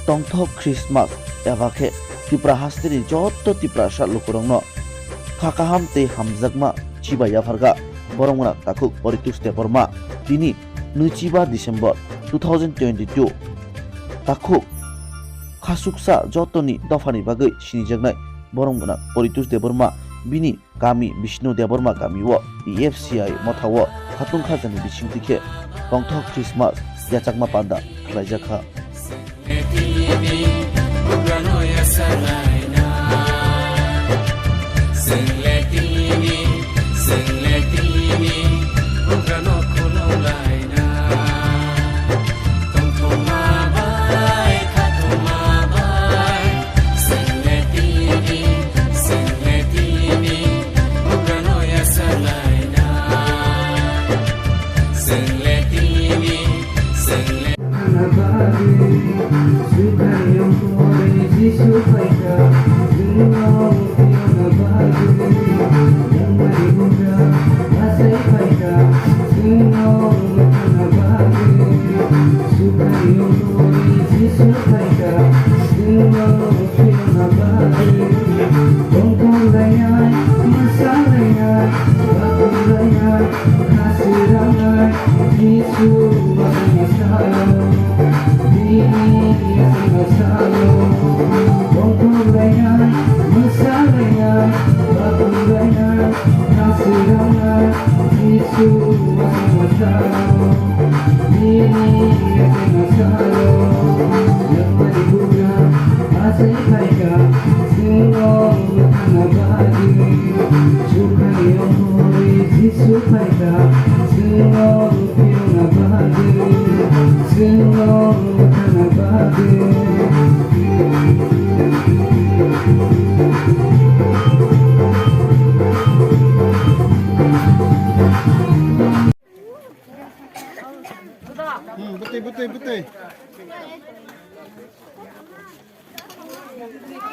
tongthok Christmas evakhe tipra hasteni jotto tipra shalukurongno khakaham te hamjakma chibaya pharga borongna takuk poritus te porma bini 25 December 2022 takuk khasuksa jotoni dofani bagai sinijaknai borongna poritus de borma bini kami Vishnu Deborma kami wo EFCI mothawo khatung khajani bisingtike tongthok Christmas yachakma panda khlaijakha Betul.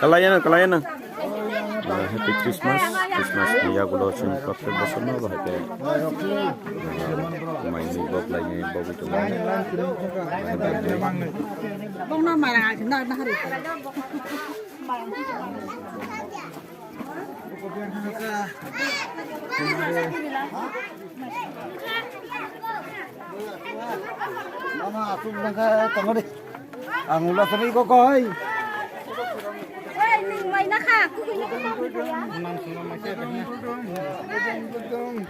Kalayan. Happy Christmas dia gulo chen kapte bosono bahake. Maini gop lagi babu tu. Bông nó mày là chúng ta nó hết Mama, aku nak tengok deh. Angula sini kok koi. Mày nó khác, cứ như cái Betul.